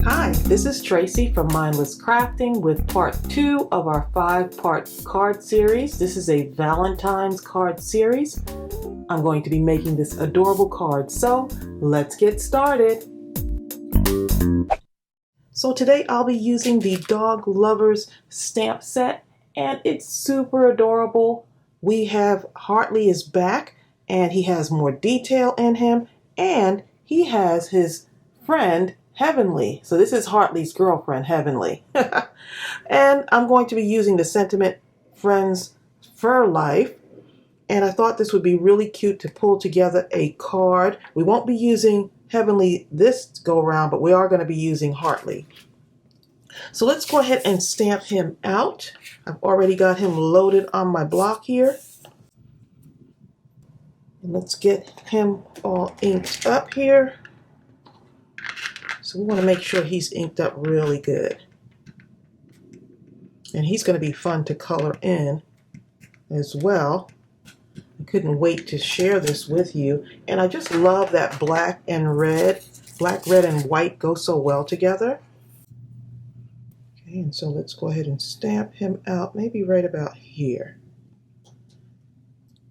Hi, this is Tracey from Mindless Crafting with part 2 of our 5-part card series. This is a Valentine's card series. I'm going to be making this adorable card, so let's get started. So today I'll be using the Dog Lovers stamp set, and it's super adorable. We have Hartley is back, and he has more detail in him, and he has his friend Heavenly. So this is Hartley's girlfriend, Heavenly. And I'm going to be using the Sentiment Friends Fur Life. And I thought this would be really cute to pull together a card. We won't be using Heavenly this go around, but we are going to be using Hartley. So let's go ahead and stamp him out. I've already got him loaded on my block here. And let's get him all inked up here. So we want to make sure he's inked up really good. And he's going to be fun to color in as well. I couldn't wait to share this with you. And I just love that black, red, and white go so well together. Okay, and so let's go ahead and stamp him out, maybe right about here.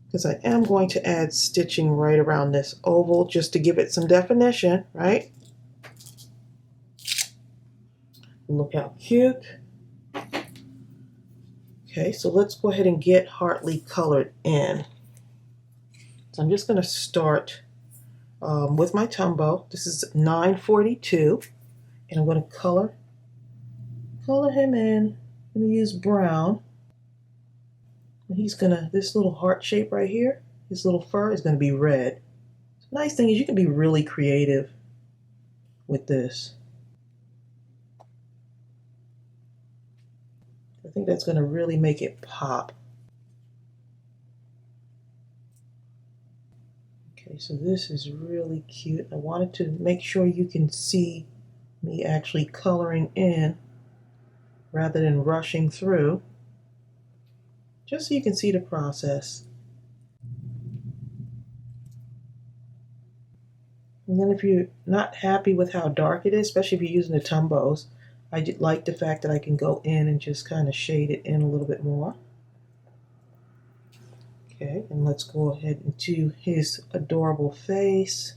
Because I am going to add stitching right around this oval just to give it some definition, right? Look how cute. Okay, so let's go ahead and get Hartley colored in. So I'm just going to start with my Tombow. This is 942, and I'm going to color him in. I'm going to use brown. And he's going to, this little heart shape right here, his little fur is going to be red. The nice thing is you can be really creative with this. I think that's going to really make it pop. Okay, so this is really cute. I wanted to make sure you can see me actually coloring in rather than rushing through, just so you can see the process. And then if you're not happy with how dark it is, especially if you're using the Tombows, I like the fact that I can go in and just kind of shade it in a little bit more. Okay, and let's go ahead and do his adorable face.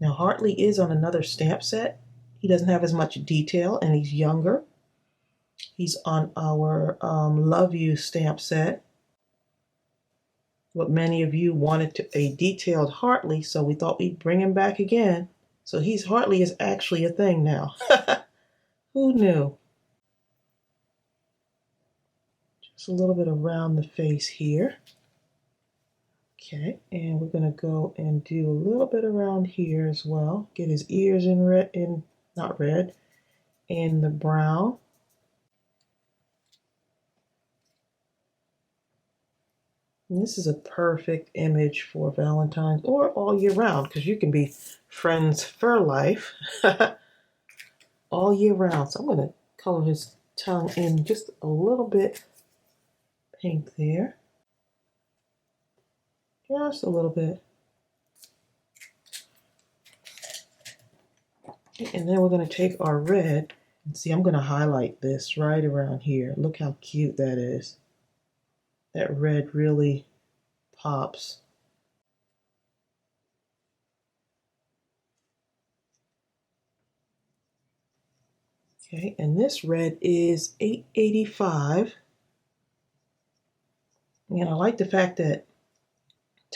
Now Hartley is on another stamp set. He doesn't have as much detail and he's younger. He's on our Love You stamp set. What many of you wanted a detailed Hartley, so we thought we'd bring him back again. So Hartley is actually a thing now. Who knew? Just a little bit around the face here. Okay, and we're gonna go and do a little bit around here as well. Get his ears in red, in the brown. And this is a perfect image for Valentine's or all year round, because you can be friends for life all year round. So I'm going to color his tongue in just a little bit pink there. Just a little bit. And then we're going to take our red and see, I'm going to highlight this right around here. Look how cute that is. That red really pops. Okay, and this red is 885. And I like the fact that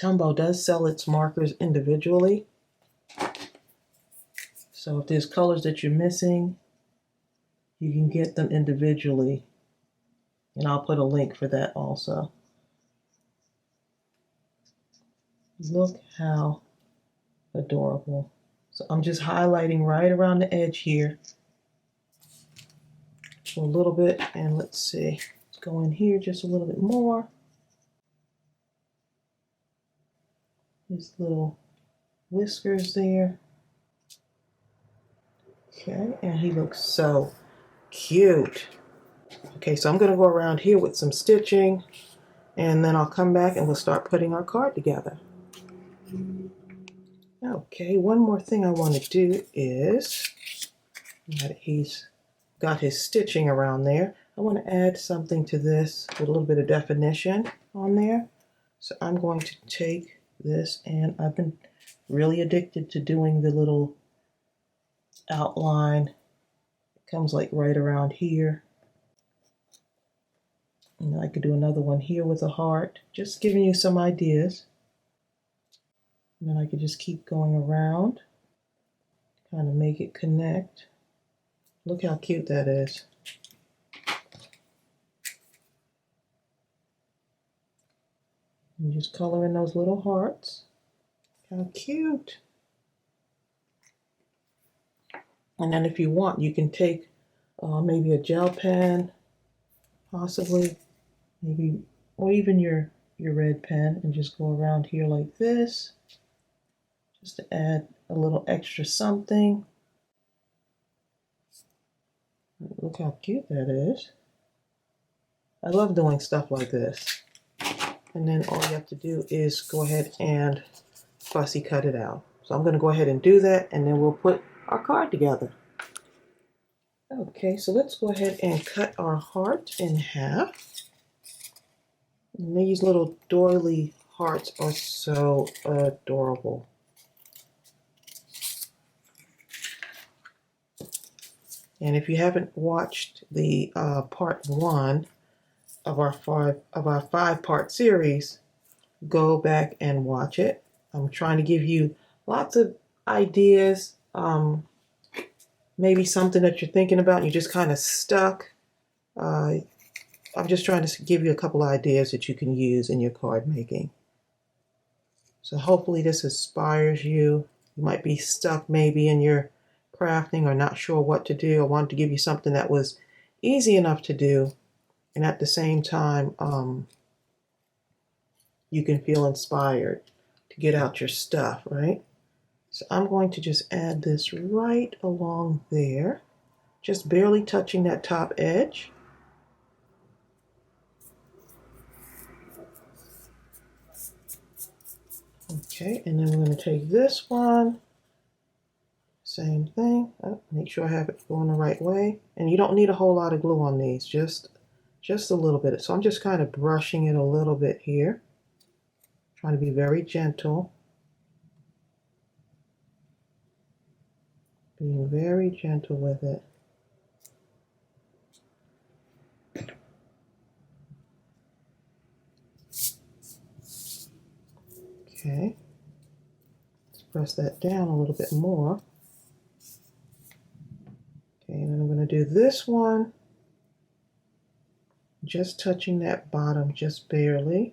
Tombow does sell its markers individually. So if there's colors that you're missing, you can get them individually. And I'll put a link for that also. Look how adorable. So I'm just highlighting right around the edge here. A little bit, and let's see. Let's go in here just a little bit more. His little whiskers there. Okay, and he looks so cute. Okay, so I'm going to go around here with some stitching, and then I'll come back and we'll start putting our card together. Okay, one more thing I want to do is, now that he's got his stitching around there, I want to add something to this with a little bit of definition on there. So I'm going to take this, and I've been really addicted to doing the little outline. It comes like right around here. And I could do another one here with a heart, just giving you some ideas. And then I could just keep going around, kind of make it connect. Look how cute that is. And just color in those little hearts. How cute. And then if you want, you can take maybe a gel pen, possibly, maybe, or even your red pen, and just go around here like this, just to add a little extra something. Look how cute that is. I love doing stuff like this. And then all you have to do is go ahead and fussy cut it out. So I'm going to go ahead and do that, and then we'll put our card together. Okay, so let's go ahead and cut our heart in half. And these little doily hearts are so adorable. And if you haven't watched the part 1 of our five-part series, go back and watch it. I'm trying to give you lots of ideas, maybe something that you're thinking about and you're just kind of stuck. I'm just trying to give you a couple ideas that you can use in your card making. So hopefully this inspires you. You might be stuck maybe in your crafting or not sure what to do. I wanted to give you something that was easy enough to do, and at the same time you can feel inspired to get out your stuff, right? So I'm going to just add this right along there, just barely touching that top edge. Okay, and then we're going to take this one, same thing. Make sure I have it going the right way. And you don't need a whole lot of glue on these, just a little bit. So I'm just kind of brushing it a little bit here, trying to be very gentle. Being very gentle with it. Okay, let's press that down a little bit more. Okay, and then I'm going to do this one, just touching that bottom just barely.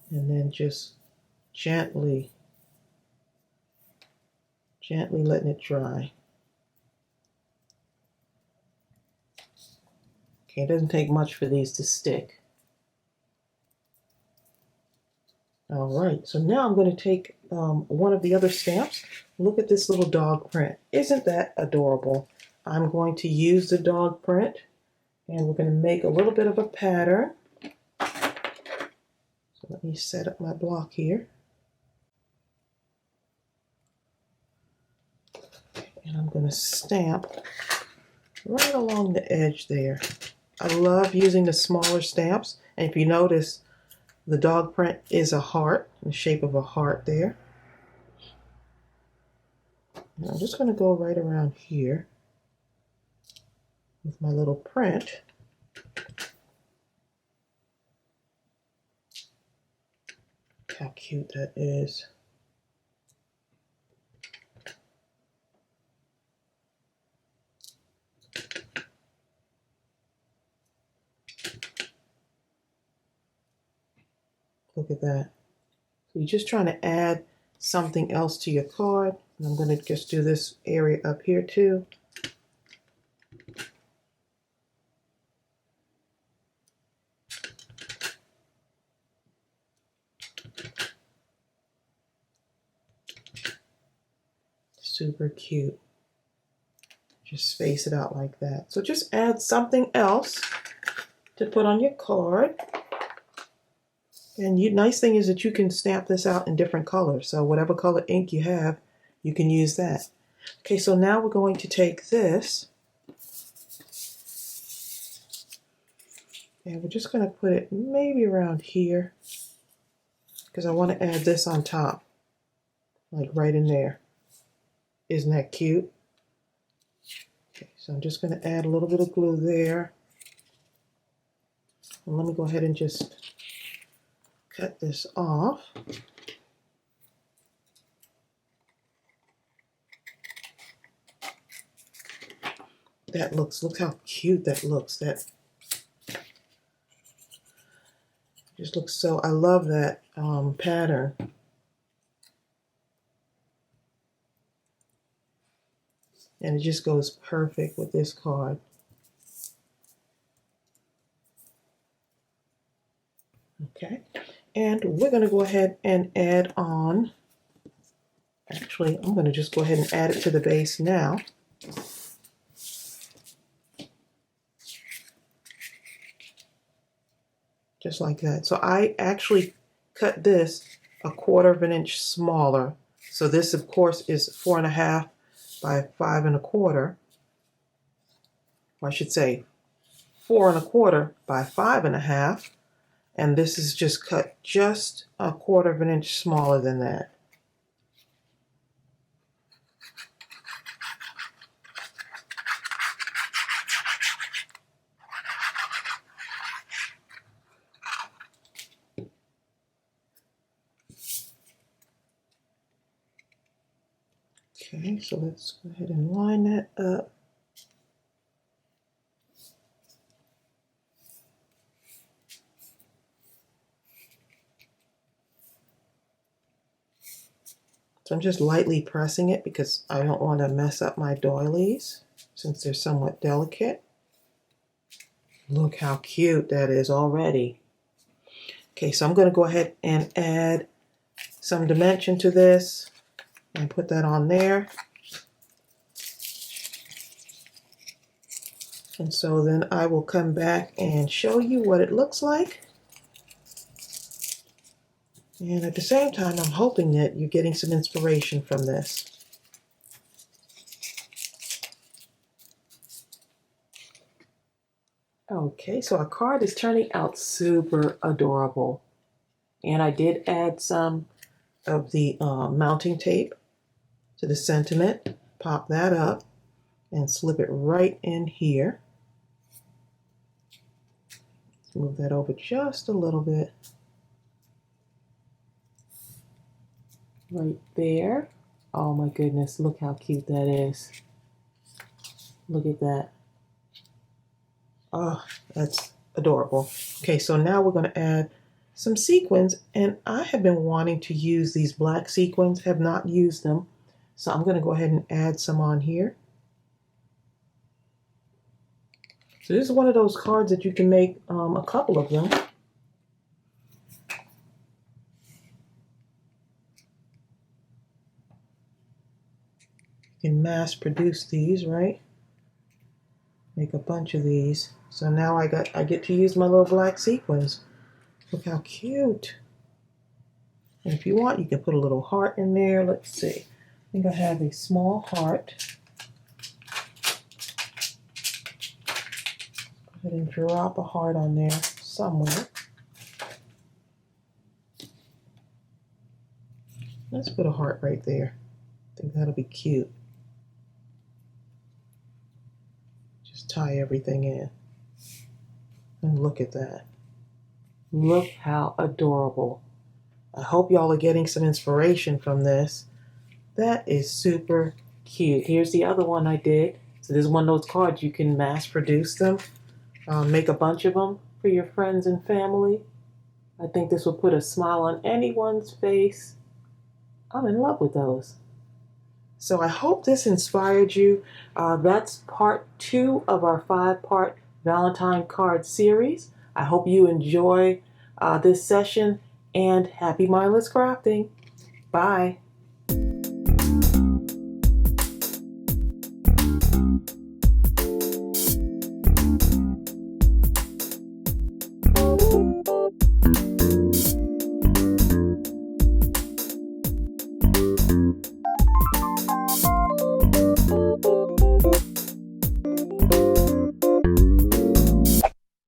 And then just gently letting it dry. Okay, it doesn't take much for these to stick. All right, so now I'm going to take one of the other stamps. Look at this little dog print. Isn't that adorable? I'm going to use the dog print, and we're going to make a little bit of a pattern. So let me set up my block here. And I'm going to stamp right along the edge there. I love using the smaller stamps, and if you notice, the dog print is a heart, in the shape of a heart there. And I'm just going to go right around here with my little print. Look how cute that is. Look at that. So you're just trying to add something else to your card. And I'm going to just do this area up here too. Super cute. Just space it out like that. So just add something else to put on your card. And nice thing is that you can stamp this out in different colors. So whatever color ink you have, you can use that. Okay, so now we're going to take this and we're just going to put it maybe around here because I want to add this on top, like right in there. Isn't that cute? Okay, so I'm just going to add a little bit of glue there. And let me go ahead and just cut this off. That looks, look how cute that looks. That just looks so, I love that pattern. And it just goes perfect with this card. Okay, and we're going to go ahead and add on, actually, I'm going to just go ahead and add it to the base now. Just like that. So I actually cut this 1/4 inch smaller. So this, of course, is 4.5 by 5 1/4. Or I should say 4 1/4 by 5 1/2. And this is just cut just 1/4 inch smaller than that. Okay, so let's go ahead and line that up. So I'm just lightly pressing it because I don't want to mess up my doilies since they're somewhat delicate. Look how cute that is already. Okay, so I'm going to go ahead and add some dimension to this and put that on there. And so then I will come back and show you what it looks like. And at the same time, I'm hoping that you're getting some inspiration from this. Okay, so our card is turning out super adorable. And I did add some of the mounting tape to the sentiment. Pop that up and slip it right in here. Move that over just a little bit. Right there. Oh my goodness, look how cute that is. Look at that. Oh, that's adorable. Okay, so now we're going to add some sequins, and I have been wanting to use these black sequins, have not used them. So I'm going to go ahead and add some on here. So this is one of those cards that you can make a couple of them. You can mass produce these, right? Make a bunch of these. So now I get to use my little black sequins. Look how cute. And if you want, you can put a little heart in there. Let's see. I think I have a small heart. Go ahead and drop a heart on there somewhere. Let's put a heart right there. I think that'll be cute. Just tie everything in. And look at that. Look how adorable. I hope y'all are getting some inspiration from this. That is super cute. Here's the other one I did. So this is one of those cards you can mass produce them. Make a bunch of them for your friends and family. I think this will put a smile on anyone's face. I'm in love with those. So I hope this inspired you. That's part 2 of our 5-part Valentine card series. I hope you enjoy this session, and happy mindless crafting. Bye.